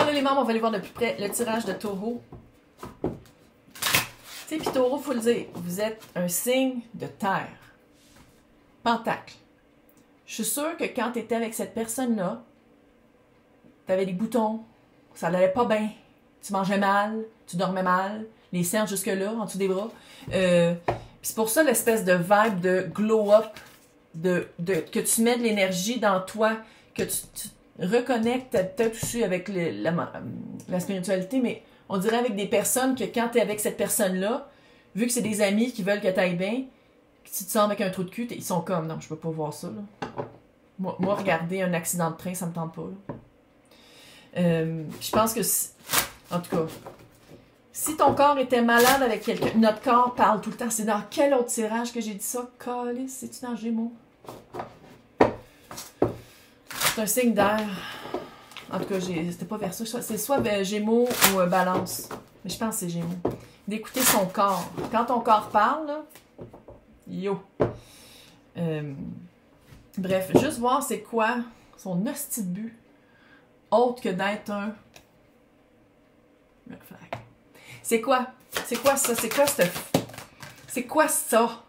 là, les membres, on va aller voir de plus près le tirage de taureau. Tu sais, puis taureau, il faut le dire, vous êtes un signe de terre. Pentacle. Je suis sûre que quand tu étais avec cette personne-là, tu avais des boutons, ça n'allait pas bien, tu mangeais mal, tu dormais mal, les cernes jusque-là, en dessous des bras. C'est pour ça l'espèce de vibe de glow-up, que tu mets de l'énergie dans toi, que tu reconnectes peut-être aussi avec la spiritualité, mais on dirait avec des personnes que quand tu es avec cette personne-là, vu que c'est des amis qui veulent que tu ailles bien, que tu te sens avec un trou de cul, ils sont comme, non, je peux pas voir ça. Là. Moi, regarder un accident de train, ça me tente pas. Je pense que, en tout cas, si ton corps était malade avec quelqu'un, notre corps parle tout le temps. C'est dans quel autre tirage que j'ai dit ça? Calice, c'est-tu dans Gémeaux? C'est un signe d'air. En tout cas, c'était pas vers ça. C'est soit Gémeaux ou Balance. Mais je pense que c'est Gémeaux. D'écouter son corps. Quand ton corps parle, là, yo. Bref, juste voir c'est quoi son hostie de but. Autre que d'être un red flag. C'est quoi? C'est quoi ça? C'est quoi ça? C'est quoi ça?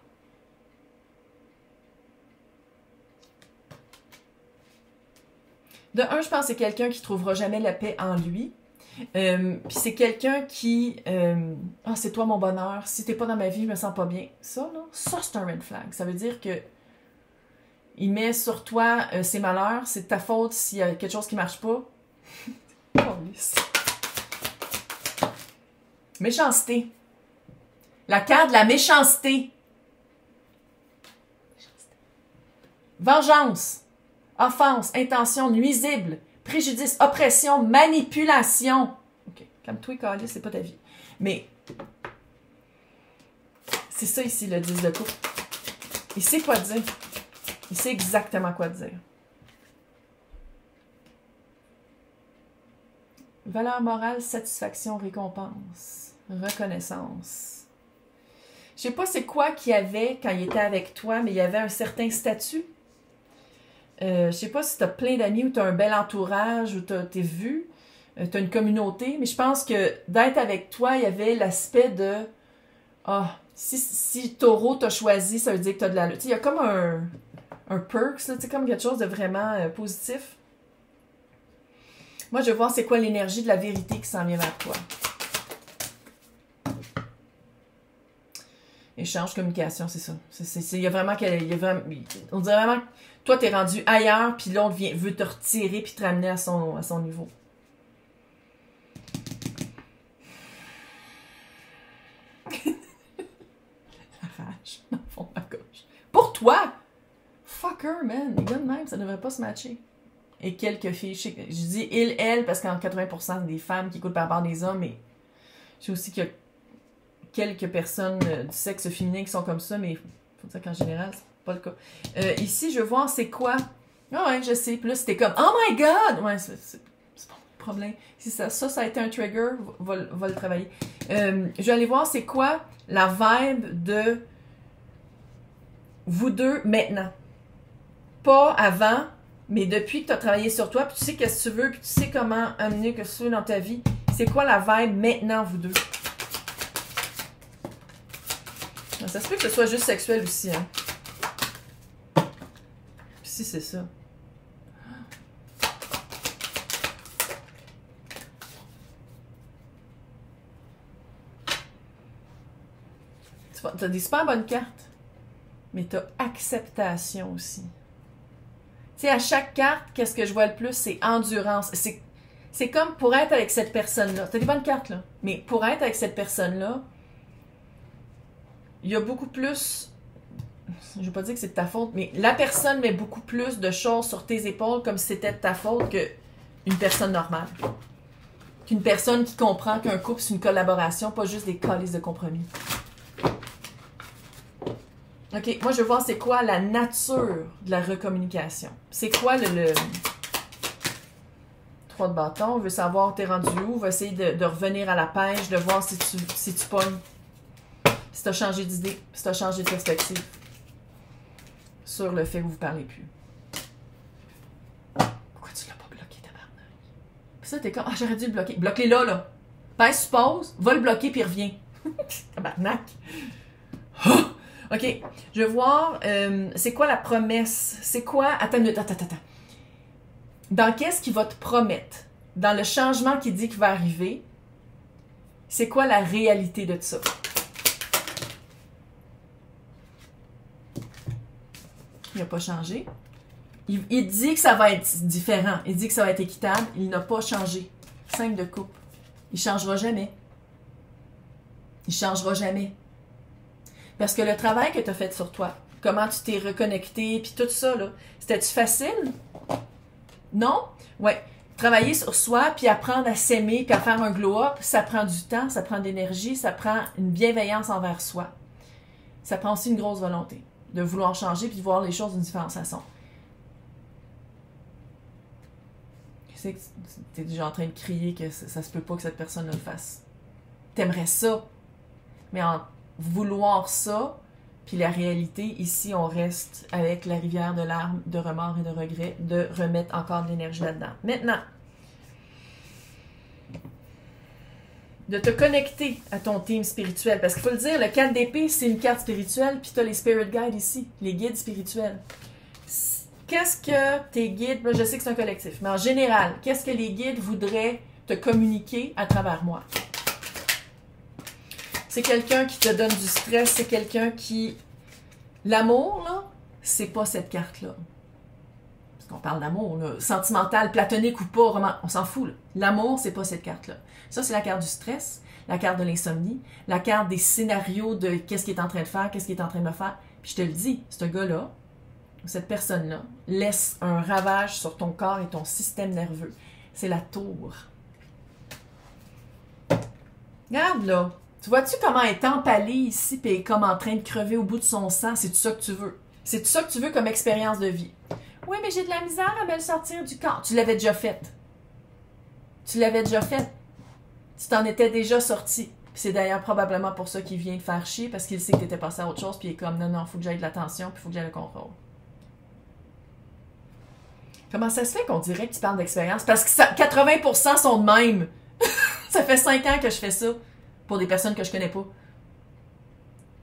De un, je pense que c'est quelqu'un qui ne trouvera jamais la paix en lui. Puis c'est quelqu'un qui... ah, c'est toi mon bonheur. Si t'es pas dans ma vie, je me sens pas bien. Ça, là, ça c'est un red flag. Ça veut dire que il met sur toi ses malheurs. C'est de ta faute s'il y a quelque chose qui marche pas. Méchanceté. La carte de la méchanceté. Vengeance. Offense. Intention nuisible. Préjudice. Oppression. Manipulation. OK. Calme-toi, Carly, c'est pas ta vie. Mais c'est ça ici, le 10 de coupe. Il sait quoi dire. Il sait exactement quoi dire. Valeur morale, satisfaction, récompense, reconnaissance. Je sais pas c'est quoi qu'il y avait quand il était avec toi, mais il y avait un certain statut. Je sais pas si tu as plein d'amis ou tu as un bel entourage ou t'es vu, tu as une communauté, mais je pense que d'être avec toi, il y avait l'aspect de si Taureau t'a choisi, ça veut dire que tu as de la... Tu sais, il y a comme un perks, là, tu sais, comme quelque chose de vraiment positif. Moi, je veux voir c'est quoi l'énergie de la vérité qui s'en vient vers toi. Échange, communication, c'est ça. Il y a vraiment... on dirait vraiment que toi, t'es rendu ailleurs, puis l'autre veut te retirer puis te ramener à son niveau. La rage, dans le fond de ma gauche. Pour toi! Fucker, man! Les gars de même, ça ne devrait pas se matcher. Et quelques filles, je dis il, elle, parce qu'en 80% des femmes qui écoutent par rapport des hommes, mais je sais aussi qu'il y a quelques personnes du sexe féminin qui sont comme ça, mais il faut dire qu'en général, c'est pas le cas. Ici, je veux voir c'est quoi. Ah ouais, je sais. Puis là, c'était comme oh my god! Ouais, c'est pas mon problème. Si ça a été un trigger, va le travailler. Je vais aller voir c'est quoi la vibe de vous deux maintenant. Pas avant. Mais depuis que tu as travaillé sur toi, puis tu sais qu'est-ce que tu veux, puis tu sais comment amener que tu veux dans ta vie, c'est quoi la vibe maintenant, vous deux? Ça se peut que ce soit juste sexuel aussi, hein? Puis si c'est ça. Tu as des super bonnes cartes, mais tu as acceptation aussi. Tu sais, à chaque carte, qu'est-ce que je vois le plus, c'est endurance. C'est comme pour être avec cette personne-là. T'as des bonnes cartes, là. Mais pour être avec cette personne-là, il y a beaucoup plus... Je ne veux pas dire que c'est de ta faute, mais la personne met beaucoup plus de choses sur tes épaules comme si c'était de ta faute qu'une personne normale. Qu'une personne qui comprend qu'un couple, c'est une collaboration, pas juste des calices de compromis. OK, moi, je veux voir c'est quoi la nature de la recommunication. C'est quoi le 3 de bâton? On veut savoir où t'es rendu où. On va essayer de revenir à la pêche, de voir si tu pognes. Si t'as changé d'idée, si t'as changé de perspective. Sur le fait que vous ne parlez plus. Pourquoi tu l'as pas bloqué, tabarnak? ça, t'es comme, ah, j'aurais dû le bloquer. Bloque-les là, là. Pèse sur pause, va le bloquer, puis reviens. Tabarnak. Oh! OK, je vais voir, c'est quoi la promesse? C'est quoi... Attends. Dans qu'est-ce qu'il va te promettre? Dans le changement qu'il dit qu'il va arriver, c'est quoi la réalité de ça? Il n'a pas changé. Il dit que ça va être différent. Il dit que ça va être équitable. Il n'a pas changé. 5 de coupe. Il ne changera jamais. Il ne changera jamais. Parce que le travail que tu as fait sur toi, comment tu t'es reconnecté, puis tout ça, là, c'était-tu facile? Non? Ouais. Travailler sur soi, puis apprendre à s'aimer, puis à faire un glow-up, ça prend du temps, ça prend de l'énergie, ça prend une bienveillance envers soi. Ça prend aussi une grosse volonté de vouloir changer, puis de voir les choses d'une différente façon. Je sais que tu es déjà en train de crier que ça se peut pas que cette personne le fasse. T'aimerais ça, mais en vouloir ça, puis la réalité, ici, on reste avec la rivière de larmes, de remords et de regrets, de remettre encore de l'énergie là-dedans. Maintenant, de te connecter à ton team spirituel, parce qu'il faut le dire, le 4 d'épée, c'est une carte spirituelle, puis tu as les spirit guides ici, les guides spirituels. Qu'est-ce que tes guides, je sais que c'est un collectif, mais en général, qu'est-ce que les guides voudraient te communiquer à travers moi? C'est quelqu'un qui te donne du stress, c'est quelqu'un qui... L'amour, là, c'est pas cette carte-là. Parce qu'on parle d'amour, là, sentimental, platonique ou pas, on s'en fout, là. L'amour, c'est pas cette carte-là. Ça, c'est la carte du stress, la carte de l'insomnie, la carte des scénarios de qu'est-ce qu'il est en train de faire, qu'est-ce qu'il est en train de me faire. Puis je te le dis, ce gars-là, cette personne-là, laisse un ravage sur ton corps et ton système nerveux. C'est la tour. Regarde, là. Tu vois-tu comment elle est empalée ici et elle est comme en train de crever au bout de son sang? C'est tout ça que tu veux. C'est tout ça que tu veux comme expérience de vie. Oui, mais j'ai de la misère à me le sortir du corps. Tu l'avais déjà fait. Tu l'avais déjà fait. Tu t'en étais déjà sorti. C'est d'ailleurs probablement pour ça qu'il vient te faire chier, parce qu'il sait que tu étais passé à autre chose, puis il est comme, non, il faut que j'aille de l'attention, puis il faut que j'aille le contrôle. Comment ça se fait qu'on dirait que tu parles d'expérience? Parce que 80% sont de même. Ça fait 5 ans que je fais ça. Pour des personnes que je connais pas.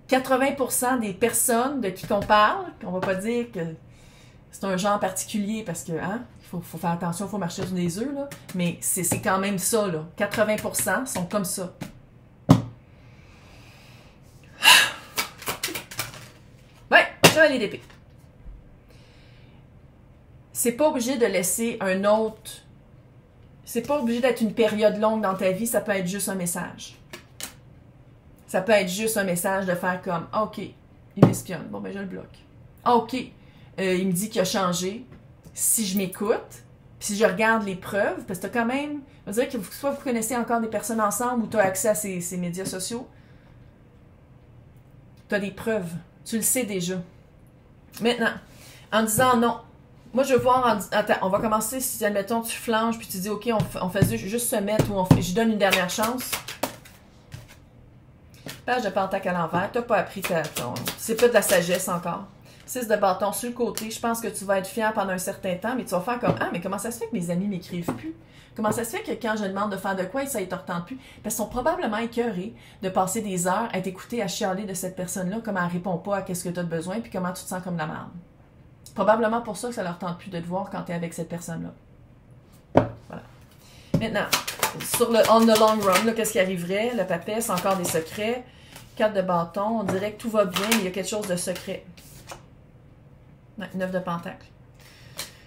80% des personnes de qui qu'on parle, on va pas dire que c'est un genre particulier parce que, hein, il faut faire attention, il faut marcher sur des œufs, là, mais c'est quand même ça, là. 80% sont comme ça. Ouais, chevalier d'épée. C'est pas obligé de laisser un autre... C'est pas obligé d'être une période longue dans ta vie, ça peut être juste un message. Ça peut être juste un message de faire comme « Ah, OK, il m'espionne. Bon, ben je le bloque. Ah, OK, il me dit qu'il a changé. Si je m'écoute, puis si je regarde les preuves, parce que t'as quand même... On dirait que soit vous connaissez encore des personnes ensemble ou tu as accès à ces médias sociaux. Tu as des preuves. Tu le sais déjà. Maintenant, en disant non. Moi, je veux voir... Attends, on va commencer si, admettons, tu flanches puis tu dis « OK, on fait juste se mettre ou je donne une dernière chance. » Page de pentacle à l'envers, tu n'as pas appris c'est pas de la sagesse encore. 6 de bâton sur le côté, je pense que tu vas être fier pendant un certain temps, mais tu vas faire comme « Ah, mais comment ça se fait que mes amis m'écrivent plus? Comment ça se fait que quand je demande de faire de quoi, ça ne leur tente plus? » Parce qu'ils sont probablement écœurés de passer des heures à t'écouter, à chialer de cette personne-là, comment elle ne répond pas à ce que tu as de besoin, puis comment tu te sens comme la merde. Probablement pour ça que ça leur tente plus de te voir quand tu es avec cette personne-là. Voilà. Maintenant, sur le on the long run, qu'est-ce qui arriverait? Le papesse, encore des secrets. 4 de bâton, on dirait que tout va bien, mais il y a quelque chose de secret. 9 de pentacle.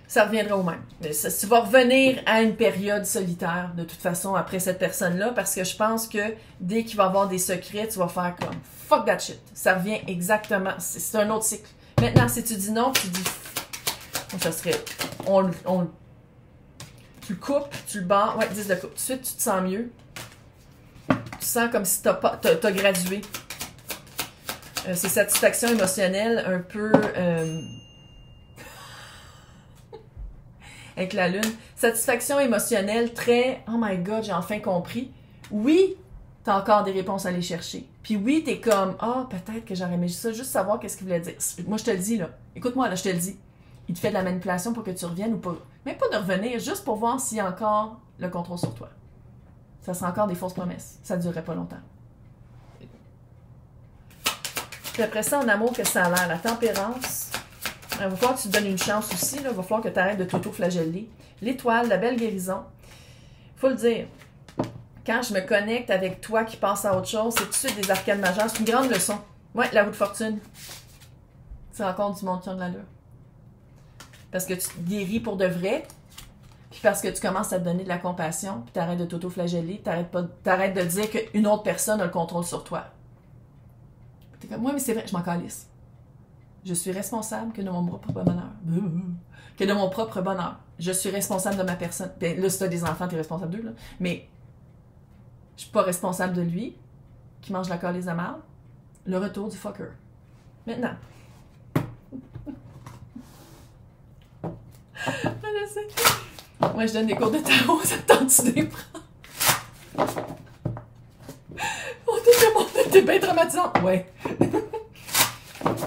Ça reviendra au même. Mais ça, tu vas revenir à une période solitaire, de toute façon, après cette personne-là, parce que je pense que dès qu'il va y avoir des secrets, tu vas faire comme « fuck that shit ». Ça revient exactement, c'est un autre cycle. Maintenant, si tu dis non, tu dis « ça serait... Tu le coupes, tu le barres. Ouais, 10 de coupe. Tout de suite, tu te sens mieux. Tu sens comme si tu as gradué. C'est satisfaction émotionnelle un peu... avec la lune. Satisfaction émotionnelle très... Oh my God, j'ai enfin compris. Oui, tu as encore des réponses à aller chercher. Puis oui, tu es comme... Ah, peut-être que j'aurais aimé ça, juste savoir qu'est-ce qu'il voulait dire. Moi, je te le dis, là. Écoute-moi, là, je te le dis. Il te fait de la manipulation pour que tu reviennes ou pas. Même pas de revenir, juste pour voir s'il y a encore le contrôle sur toi. Ça sera encore des fausses promesses. Ça ne durerait pas longtemps. Puis après ça, en amour, que ça a l'air? La tempérance. Il va falloir que tu te donnes une chance aussi. Là. Il va falloir que tu arrêtes de t'auto-flageller. L'étoile, la belle guérison. Il faut le dire. Quand je me connecte avec toi qui passe à autre chose, c'est tout de suite des arcades majeures. C'est une grande leçon. Ouais, la roue de fortune. Tu rencontres du monde qui a de l'allure. Parce que tu te guéris pour de vrai. Puis parce que tu commences à te donner de la compassion. Puis tu arrêtes de t'auto-flageller. T'arrêtes de dire qu'une autre personne a le contrôle sur toi. T'es comme, moi, mais c'est vrai, je m'en calisse. Je suis responsable que de mon propre bonheur. Que de mon propre bonheur. Je suis responsable de ma personne. Bien, là, si t'as des enfants, t'es responsable d'eux, là. Mais je suis pas responsable de lui, qui mange la calisse de marde. Le retour du fucker. Maintenant. Je sais. Moi, je donne des cours de tarot, ça te tente-tu des prendre? Oh, tout le monde était bien traumatisant. Ouais.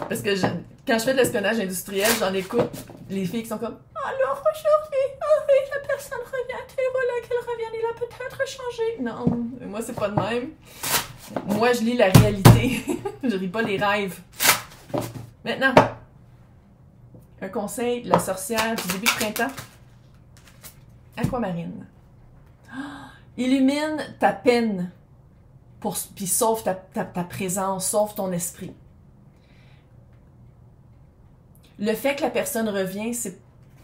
Parce que quand je fais de l'espionnage industriel, j'en écoute les filles qui sont comme « Alors aujourd'hui, oh oui, la personne revient, et voilà qu'elle revient, il a peut-être changé. » Non, moi, c'est pas de même. Moi, je lis la réalité. Je lis pas les rêves. Maintenant, un conseil de la sorcière du début de printemps. Aquamarine. Illumine ta peine, puis sauve ta présence, sauve ton esprit. Le fait que la personne revient, c'est... Tu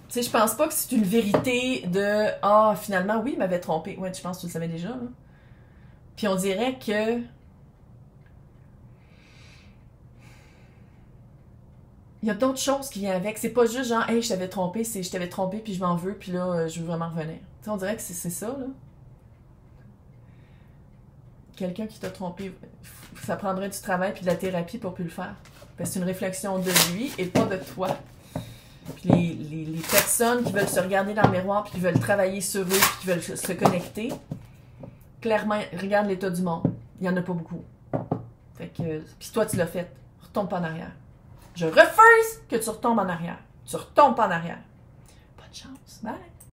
sais, je pense pas que c'est une vérité de « Ah, finalement, oui, il m'avait trompé. » Ouais, je pense que tu le savais déjà, là. Puis on dirait que... Il y a d'autres choses qui viennent avec. C'est pas juste genre « Hey, je t'avais trompé, c'est je t'avais trompé, puis je m'en veux, puis là, je veux vraiment revenir. » Tu sais, on dirait que c'est ça, là. Quelqu'un qui t'a trompé, ça prendrait du travail puis de la thérapie pour plus le faire. Parce que c'est une réflexion de lui et pas de toi. Puis les personnes qui veulent se regarder dans le miroir puis qui veulent travailler sur eux puis qui veulent se connecter, clairement, regarde l'état du monde. Il n'y en a pas beaucoup. Fait que, puis toi, tu l'as fait. Retombe pas en arrière. Je refuse que tu retombes en arrière. Tu retombes pas en arrière. Bonne chance. Bye!